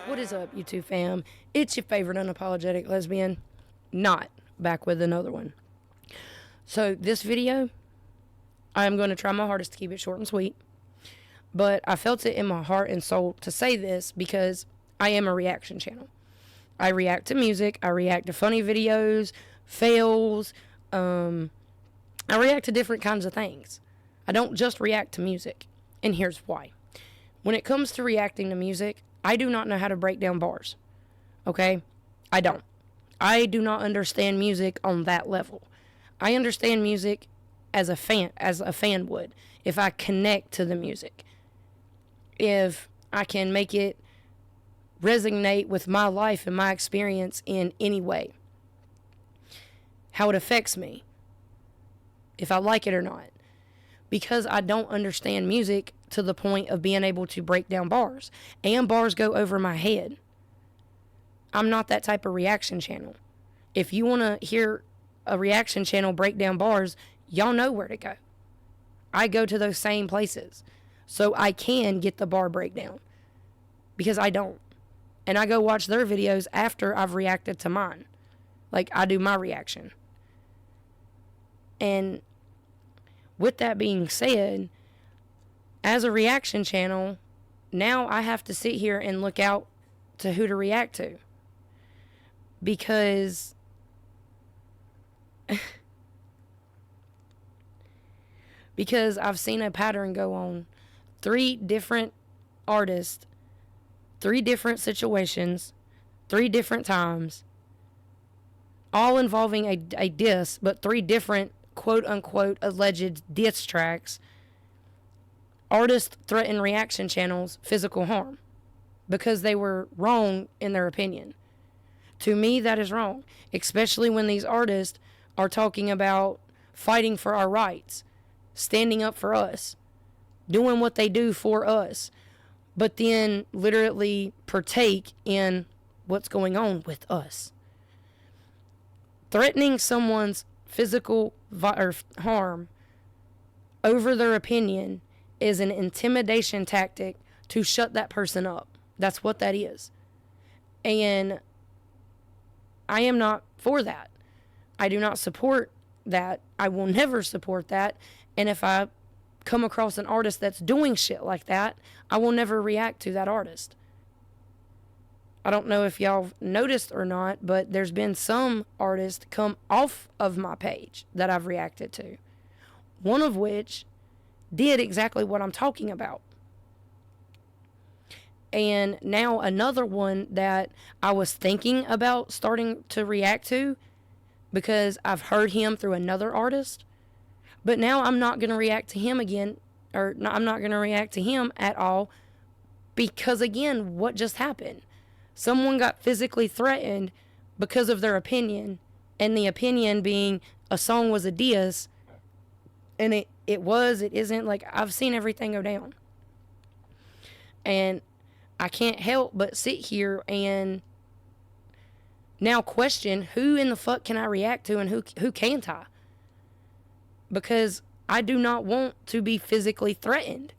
What is up, YouTube fam? It's your favorite unapologetic lesbian, not back with another one. So this video, I'm going to try my hardest to keep it short and sweet, but I felt it in my heart and soul to say this because I am a reaction channel. I react to music, I react to funny videos, fails, I react to different kinds of things. I don't just react to music, and here's why. When it comes to reacting to music, I do not know how to break down bars. Okay? I don't. I do not understand music on that level. I understand music as a fan would, if I connect to the music. If I can make it resonate with my life and my experience in any way. How it affects me. If I like it or not. Because I don't understand music to the point of being able to break down bars. And bars go over my head. I'm not that type of reaction channel. If you want to hear a reaction channel break down bars, y'all know where to go. I go to those same places. So I can get the bar breakdown. Because I don't. And I go watch their videos after I've reacted to mine. Like, I do my reaction. And with that being said, as a reaction channel, now I have to sit here and look out to who to react to. Because I've seen a pattern go on. 3 different artists, 3 different situations, 3 different times, all involving a diss, but 3 different quote-unquote alleged diss tracks. Artists threaten reaction channels physical harm because they were wrong in their opinion. To me, that is wrong, especially when these artists are talking about fighting for our rights, standing up for us, doing what they do for us, but then literally partake in what's going on with us. Threatening someone's physical harm over their opinion is an intimidation tactic to shut that person up. That's what that is. And I am not for that. I do not support that. I will never support that. And if I come across an artist that's doing shit like that, I will never react to that artist. I don't know if y'all noticed or not, but there's been some artists come off of my page that I've reacted to. One of which did exactly what I'm talking about. And now another one that I was thinking about starting to react to because I've heard him through another artist. But now I'm not going to react to him again, or no, I'm not going to react to him at all because, again, what just happened? Someone got physically threatened because of their opinion, and the opinion being a song was a diss, and it isn't. Like, I've seen everything go down. And I can't help but sit here and now question who in the fuck can I react to and who can't I? Because I do not want to be physically threatened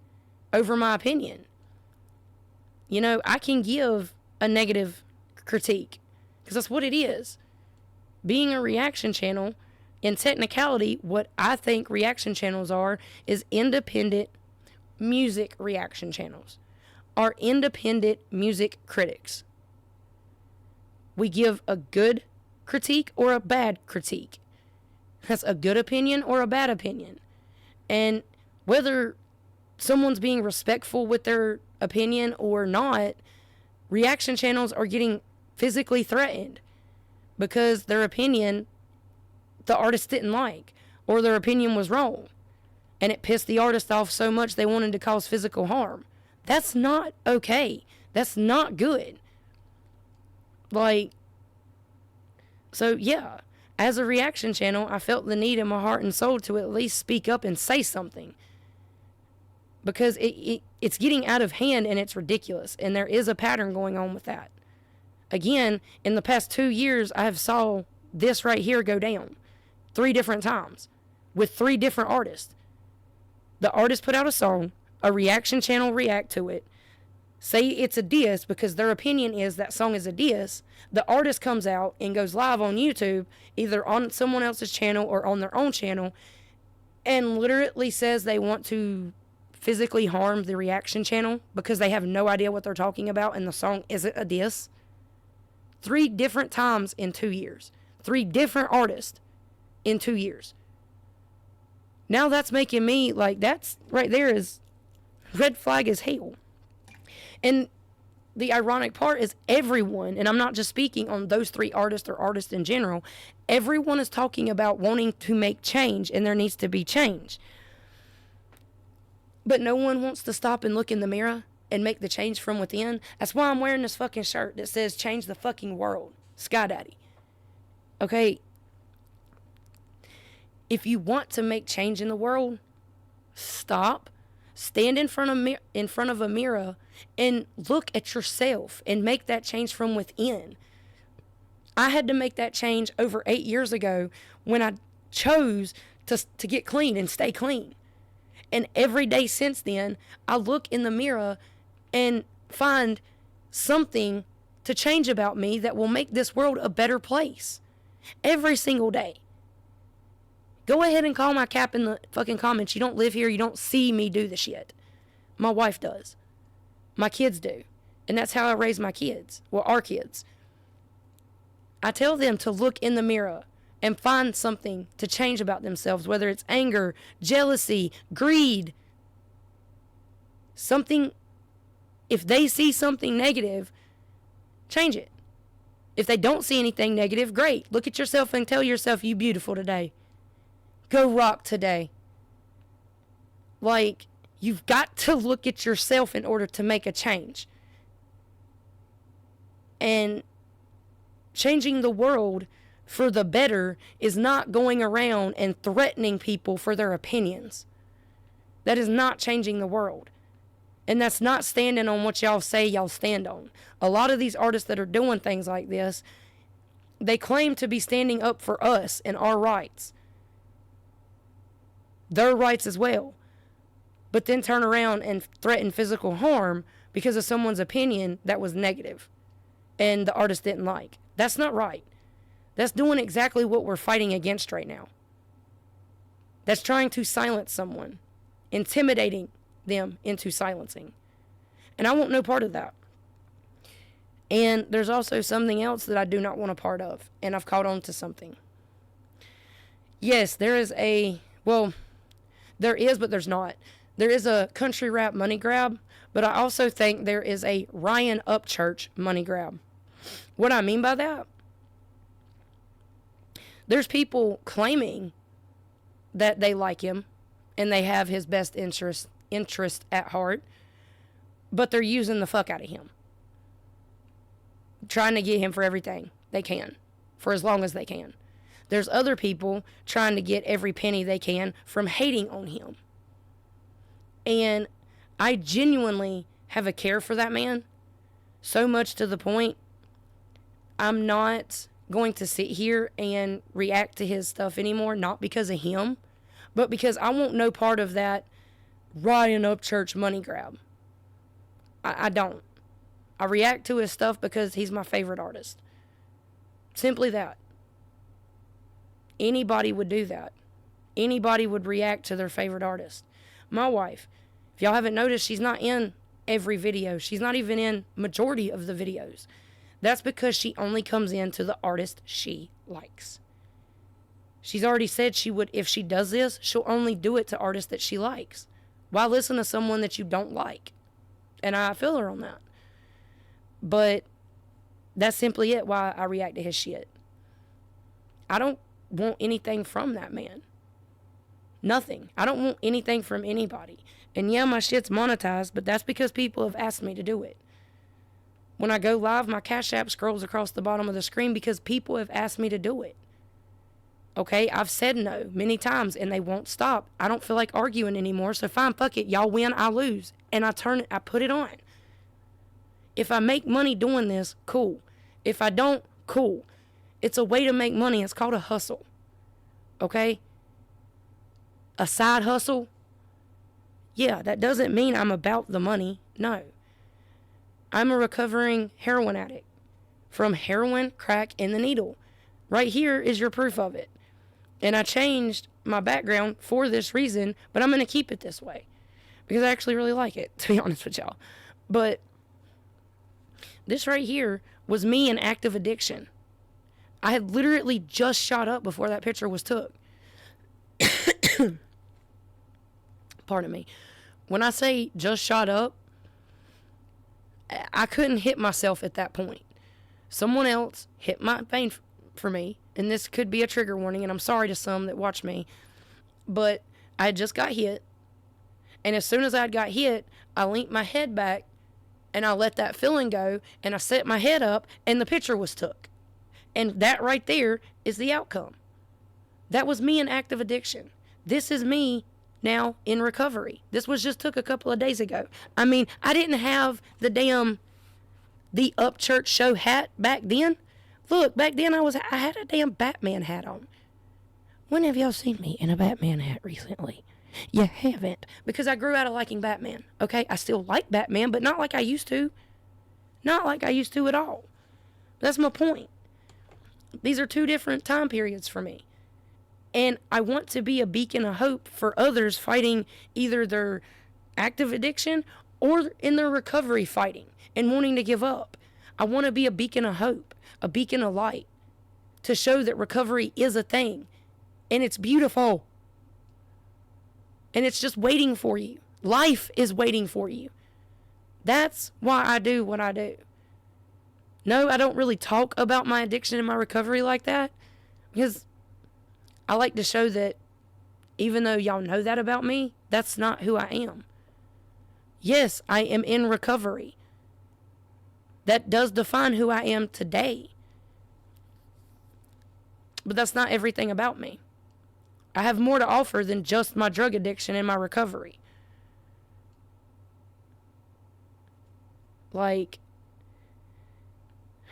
over my opinion. You know, I can give a negative critique because that's what it is. Being a reaction channel, in technicality, what I think reaction channels are is independent music reaction channels, are independent music critics. We give a good critique or a bad critique. That's a good opinion or a bad opinion. And whether someone's being respectful with their opinion or not, reaction channels are getting physically threatened because their opinion the artist didn't like, or their opinion was wrong, and it pissed the artist off so much they wanted to cause physical harm. That's not okay. That's not good. Like, so yeah, as a reaction channel, I felt the need in my heart and soul to at least speak up and say something. Because it's getting out of hand and it's ridiculous. And there is a pattern going on with that. Again, in the past 2 years, I have saw this right here go down 3 different times with 3 different artists. The artist put out a song, a reaction channel react to it, say it's a diss because their opinion is that song is a diss. The artist comes out and goes live on YouTube, either on someone else's channel or on their own channel, and literally says they want to physically harm the reaction channel because they have no idea what they're talking about and the song isn't a diss. 3 different times in 2 years. 3 different artists in 2 years. Now that's making me, like, that's right there is red flag as hell. And the ironic part is everyone, and I'm not just speaking on those 3 artists or artists in general, everyone is talking about wanting to make change, and there needs to be change. But no one wants to stop and look in the mirror and make the change from within. That's why I'm wearing this fucking shirt that says change the fucking world. Sky Daddy. Okay? If you want to make change in the world, stop, stand in front of a mirror and look at yourself and make that change from within. I had to make that change over 8 years ago when I chose to get clean and stay clean. And every day since then, I look in the mirror and find something to change about me that will make this world a better place. Every single day. Go ahead and call my cap in the fucking comments. You don't live here. You don't see me do the shit. My wife does. My kids do. And that's how I raise my kids. Well, our kids. I tell them to look in the mirror and find something to change about themselves, whether it's anger, jealousy, greed. Something, if they see something negative, change it. If they don't see anything negative, great. Look at yourself and tell yourself you beautiful today. Go rock today. Like, you've got to look at yourself in order to make a change. And changing the world for the better is not going around and threatening people for their opinions. That is not changing the world. And that's not standing on what y'all say y'all stand on. A lot of these artists that are doing things like this, they claim to be standing up for us and our rights. Their rights as well. But then turn around and threaten physical harm because of someone's opinion that was negative and the artist didn't like. That's not right. That's doing exactly what we're fighting against right now. That's trying to silence someone, intimidating them into silencing. And I want no part of that. And there's also something else that I do not want a part of, and I've caught on to something. Yes, there is but there's not. There is a country rap money grab, but I also think there is a Ryan Upchurch money grab. What I mean by that? There's people claiming that they like him and they have his best interest at heart, but they're using the fuck out of him. Trying to get him for everything they can, for as long as they can. There's other people trying to get every penny they can from hating on him. And I genuinely have a care for that man, so much to the point I'm not going to sit here and react to his stuff anymore, not because of him, but because I want no part of that Ryan Upchurch money grab. I don't. I react to his stuff because he's my favorite artist. Simply that. Anybody would do that. Anybody would react to their favorite artist. My wife, if y'all haven't noticed, she's not in every video. She's not even in majority of the videos. That's because she only comes in to the artist she likes. She's already said she would, if she does this, she'll only do it to artists that she likes. Why listen to someone that you don't like? And I feel her on that. But that's simply it, why I react to his shit. I don't want anything from that man. Nothing. I don't want anything from anybody. And yeah, my shit's monetized, but that's because people have asked me to do it. When I go live, my Cash App scrolls across the bottom of the screen because people have asked me to do it. Okay, I've said no many times and they won't stop. I don't feel like arguing anymore, so fine, fuck it. Y'all win, I lose. And I put it on. If I make money doing this, cool. If I don't, cool. It's a way to make money. It's called a hustle. Okay? A side hustle? Yeah, that doesn't mean I'm about the money. No. I'm a recovering heroin addict from heroin, crack, and the needle. Right here is your proof of it. And I changed my background for this reason, but I'm going to keep it this way because I actually really like it, to be honest with y'all. But this right here was me in active addiction. I had literally just shot up before that picture was took. Pardon me. When I say just shot up, I couldn't hit myself at that point. Someone else hit my vein for me, and this could be a trigger warning, and I'm sorry to some that watch me, but I had just got hit, and as soon as I got hit, I leaned my head back, and I let that feeling go, and I set my head up, and the picture was took. And that right there is the outcome. That was me in active addiction. This is me now in recovery. This was just took a couple of days ago. I mean, I didn't have the Up Church Show hat back then. Look, back then I had a damn Batman hat on. When have y'all seen me in a Batman hat recently? You haven't. Because I grew out of liking Batman. Okay? I still like Batman, but not like I used to. Not like I used to at all. That's my point. These are two different time periods for me. And I want to be a beacon of hope for others fighting either their active addiction or in their recovery fighting and wanting to give up. I want to be a beacon of hope, a beacon of light to show that recovery is a thing and it's beautiful. And it's just waiting for you. Life is waiting for you. That's why I do what I do. No, I don't really talk about my addiction and my recovery like that because I like to show that even though y'all know that about me, that's not who I am. Yes, I am in recovery. That does define who I am today. But that's not everything about me. I have more to offer than just my drug addiction and my recovery. Like,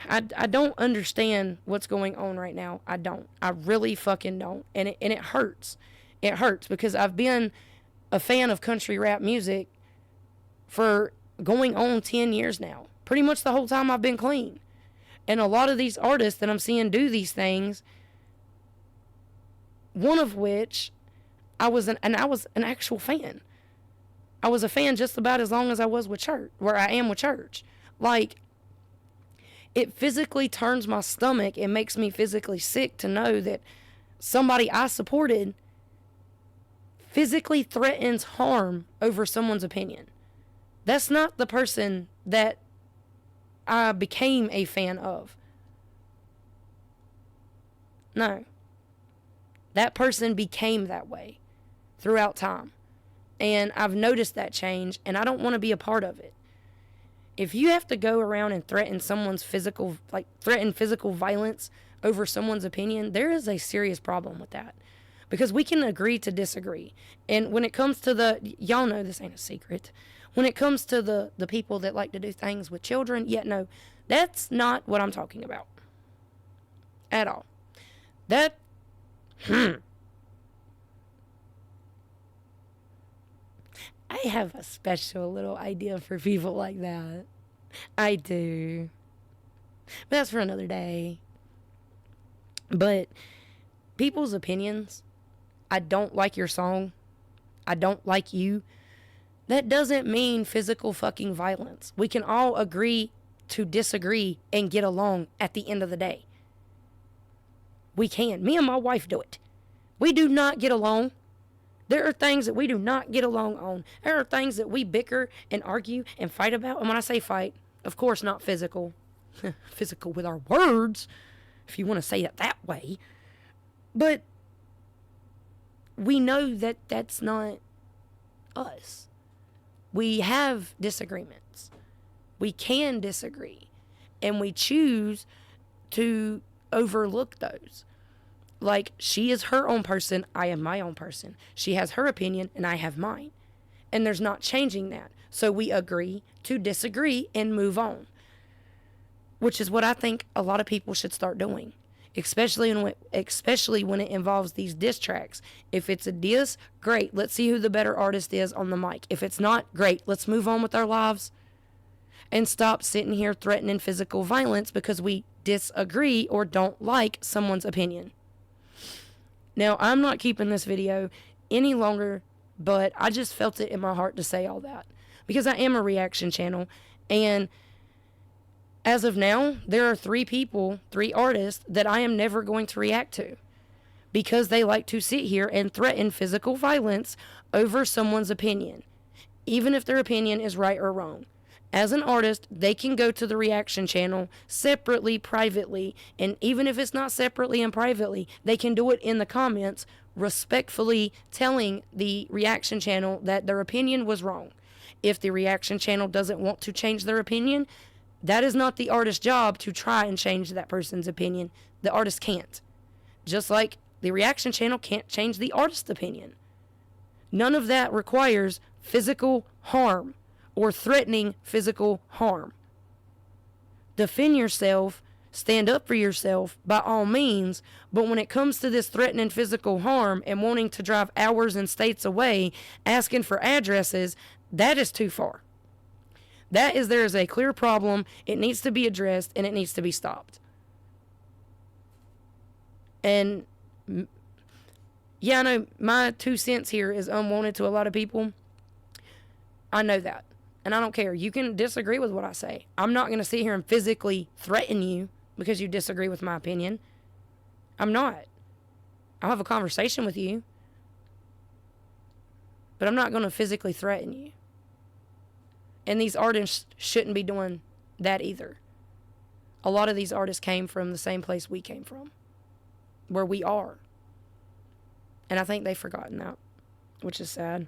I don't understand what's going on right now. I don't. I really fucking don't. And it hurts. It hurts because I've been a fan of country rap music for going on 10 years now. Pretty much the whole time I've been clean. And a lot of these artists that I'm seeing do these things, one of which I was an actual fan. I was a fan just about as long as I was with church, where I am with church. Like, it physically turns my stomach and makes me physically sick to know that somebody I supported physically threatens harm over someone's opinion. That's not the person that I became a fan of. No. That person became that way throughout time. And I've noticed that change, and I don't want to be a part of it. If you have to go around and threaten physical violence over someone's opinion, there is a serious problem with that. Because we can agree to disagree. And when it comes to y'all know this ain't a secret. When it comes to the people that like to do things with children, no, that's not what I'm talking about. At all. I have a special little idea for people like that. I do. But that's for another day. But people's opinions, I don't like your song, I don't like you, that doesn't mean physical fucking violence. We can all agree to disagree and get along at the end of the day. We can. Me and my wife do it. We do not get along. There are things that we do not get along on. There are things that we bicker and argue and fight about. And when I say fight, of course not physical. Physical with our words, if you want to say it that way. But we know that that's not us. We have disagreements. We can disagree. And we choose to overlook those. Like, she is her own person, I am my own person. She has her opinion, and I have mine. And there's not changing that. So we agree to disagree and move on. Which is what I think a lot of people should start doing. Especially when it involves these diss tracks. If it's a diss, great. Let's see who the better artist is on the mic. If it's not, great. Let's move on with our lives. and stop sitting here threatening physical violence because we disagree or don't like someone's opinion. Now, I'm not keeping this video any longer, but I just felt it in my heart to say all that because I am a reaction channel, and as of now, there are 3 artists that I am never going to react to because they like to sit here and threaten physical violence over someone's opinion, even if their opinion is right or wrong. As an artist, they can go to the reaction channel separately, privately, and even if it's not separately and privately, they can do it in the comments, respectfully telling the reaction channel that their opinion was wrong. If the reaction channel doesn't want to change their opinion, that is not the artist's job to try and change that person's opinion. The artist can't. Just like the reaction channel can't change the artist's opinion. None of that requires physical harm or threatening physical harm. Defend yourself, stand up for yourself by all means, but when it comes to this threatening physical harm and wanting to drive hours and states away, asking for addresses, that is too far. There is a clear problem, it needs to be addressed, and it needs to be stopped. And yeah, I know my 2 cents here is unwanted to a lot of people. I know that. And I don't care. You can disagree with what I say. I'm not going to sit here and physically threaten you because you disagree with my opinion. I'm not. I'll have a conversation with you. But I'm not going to physically threaten you. And these artists shouldn't be doing that either. A lot of these artists came from the same place we came from. Where we are. And I think they've forgotten that. Which is sad.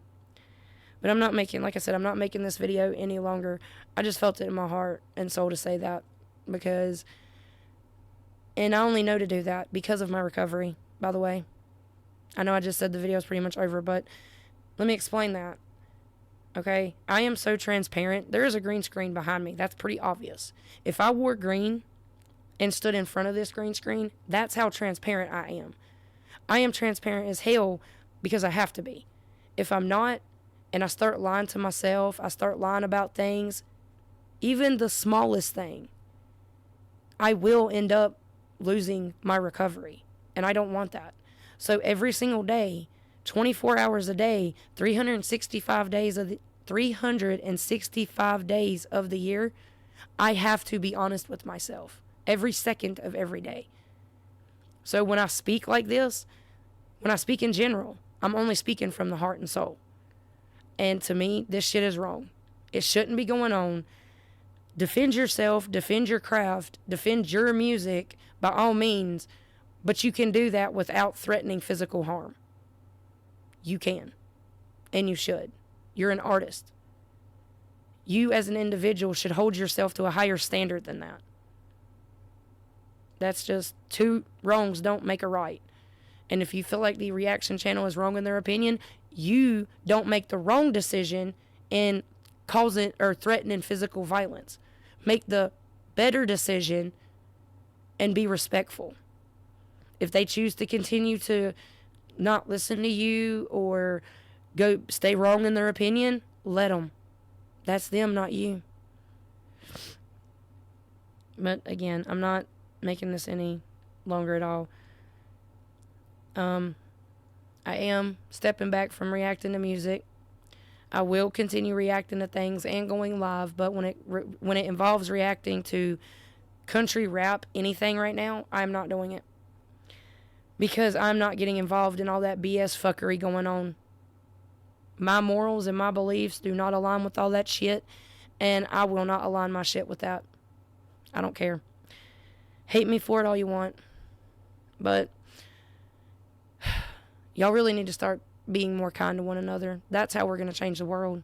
But I'm not making, like I said, I'm not making this video any longer. I just felt it in my heart and soul to say that. Because, and I only know to do that because of my recovery, by the way. I know I just said the video is pretty much over, but let me explain that. Okay? I am so transparent. There is a green screen behind me. That's pretty obvious. If I wore green and stood in front of this green screen, that's how transparent I am. I am transparent as hell because I have to be. If I'm not, and I start lying to myself, I start lying about things, even the smallest thing, I will end up losing my recovery. And I don't want that. So every single day, 24 hours a day, 365 days of the year, I have to be honest with myself. Every second of every day. So when I speak like this, when I speak in general, I'm only speaking from the heart and soul. And to me, this shit is wrong. It shouldn't be going on. Defend yourself, defend your craft, defend your music by all means, but you can do that without threatening physical harm. You can. And you should. You're an artist. You as an individual should hold yourself to a higher standard than that. That's just 2 wrongs don't make a right. And if you feel like the reaction channel is wrong in their opinion, you don't make the wrong decision in causing or threatening physical violence. Make the better decision and be respectful. If they choose to continue to not listen to you or go stay wrong in their opinion, let them. That's them, not you. But again, I'm not making this any longer at all. I am stepping back from reacting to music. I will continue reacting to things and going live, but when it involves reacting to country rap, anything right now, I'm not doing it. Because I'm not getting involved in all that BS fuckery going on. My morals and my beliefs do not align with all that shit, and I will not align my shit with that. I don't care. Hate me for it all you want, but y'all really need to start being more kind to one another. That's how we're going to change the world.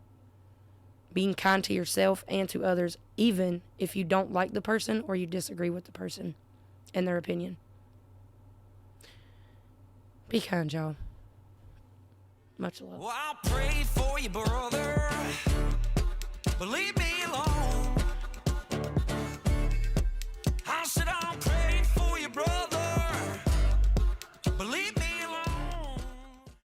Being kind to yourself and to others, even if you don't like the person or you disagree with the person and their opinion. Be kind, y'all. Much love. Well, I'll pray for you, brother. Believe me, Lord.